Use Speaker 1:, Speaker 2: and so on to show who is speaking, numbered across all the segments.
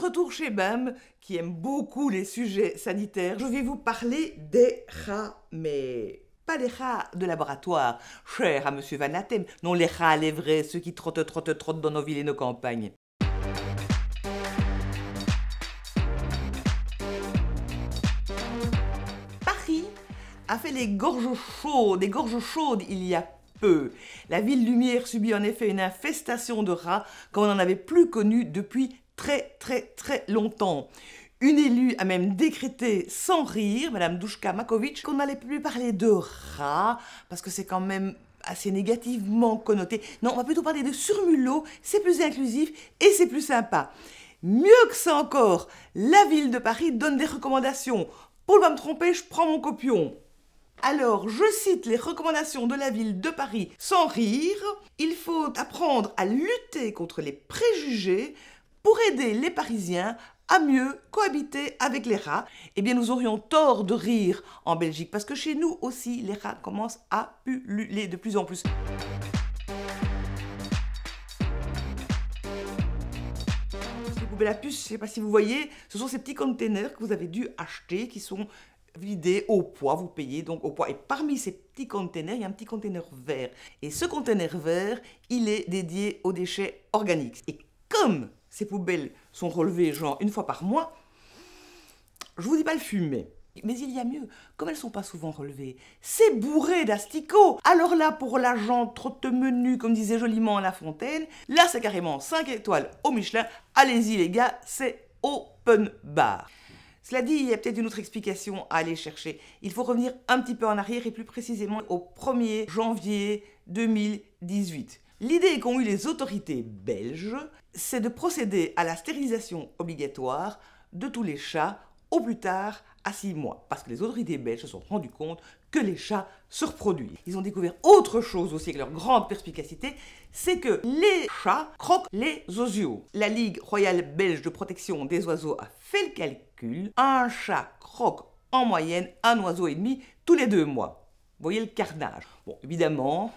Speaker 1: retour chez BAM, qui aime beaucoup les sujets sanitaires, je vais vous parler des rats, mais pas les rats de laboratoire, chers à Monsieur Van Hatem, non les rats les vrais, ceux qui trottent dans nos villes et nos campagnes. Paris a fait les gorges chaudes il y a peu. La ville lumière subit en effet une infestation de rats comme on n'en avait plus connu depuis très longtemps. Une élue a même décrété sans rire, Madame Duška Maković, qu'on n'allait plus parler de rats parce que c'est quand même assez négativement connoté. Non, on va plutôt parler de surmulots, c'est plus inclusif et c'est plus sympa. Mieux que ça encore, la ville de Paris donne des recommandations. Pour ne pas me tromper, je prends mon copion. Alors, je cite les recommandations de la ville de Paris sans rire. Il faut apprendre à lutter contre les préjugés pour aider les Parisiens à mieux cohabiter avec les rats. Eh bien, nous aurions tort de rire en Belgique parce que chez nous aussi, les rats commencent à pulluler de plus en plus. Les poubelles à puces, je ne sais pas si vous voyez, ce sont ces petits containers que vous avez dû acheter qui sont vidé au poids, vous payez donc au poids. Et parmi ces petits containers, il y a un petit container vert. Et ce container vert, il est dédié aux déchets organiques. Et comme ces poubelles sont relevées genre une fois par mois, je vous dis pas le fumer. Mais il y a mieux, comme elles sont pas souvent relevées, c'est bourré d'asticots. Alors là, pour l'argent trotte menu, comme disait joliment La Fontaine, là c'est carrément 5 étoiles au Michelin. Allez-y les gars, c'est open bar. Cela dit, il y a peut-être une autre explication à aller chercher. Il faut revenir un petit peu en arrière et plus précisément au 1er janvier 2018. L'idée qu'ont eu les autorités belges, c'est de procéder à la stérilisation obligatoire de tous les chats au plus tard à 6 mois. Parce que les autorités belges se sont rendues compte que les chats se reproduisent. Ils ont découvert autre chose aussi avec leur grande perspicacité, c'est que les chats croquent les osios. La Ligue royale belge de protection des oiseaux a fait le calcul. Un chat croque en moyenne un oiseau et demi tous les 2 mois. Vous voyez le carnage. Bon, évidemment,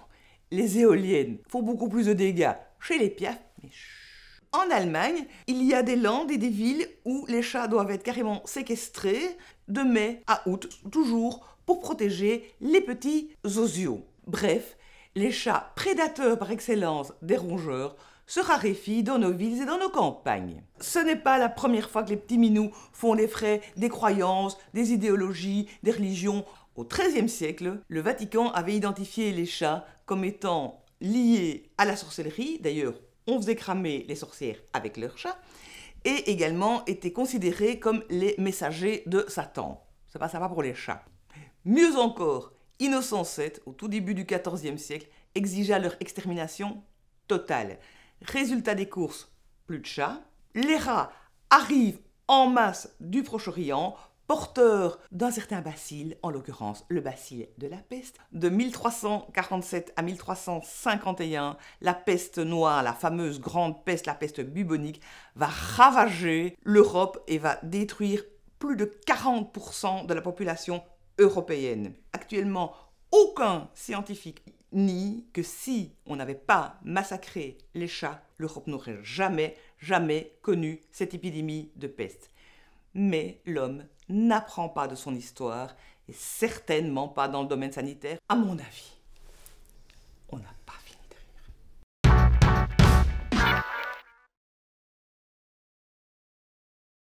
Speaker 1: les éoliennes font beaucoup plus de dégâts chez les piafs, mais chut. En Allemagne, il y a des landes et des villes où les chats doivent être carrément séquestrés de mai à août, toujours pour protéger les petits osios. Bref, les chats prédateurs par excellence des rongeurs se raréfient dans nos villes et dans nos campagnes. Ce n'est pas la première fois que les petits minous font les frais des croyances, des idéologies, des religions. Au XIIIe siècle, le Vatican avait identifié les chats comme étant liés à la sorcellerie, d'ailleurs on faisait cramer les sorcières avec leurs chats, et également étaient considérés comme les messagers de Satan. C'est pas sympa pour les chats. Mieux encore, Innocent VII, au tout début du XIVe siècle, exigea leur extermination totale. Résultat des courses, plus de chats. Les rats arrivent en masse du Proche-Orient, porteurs d'un certain bacille, en l'occurrence le bacille de la peste. De 1347 à 1351, la peste noire, la fameuse grande peste, la peste bubonique, va ravager l'Europe et va détruire plus de 40% de la population européenne. Actuellement, aucun scientifique nie que si on n'avait pas massacré les chats, l'Europe n'aurait jamais connu cette épidémie de peste. Mais l'homme n'apprend pas de son histoire, et certainement pas dans le domaine sanitaire. À mon avis, on a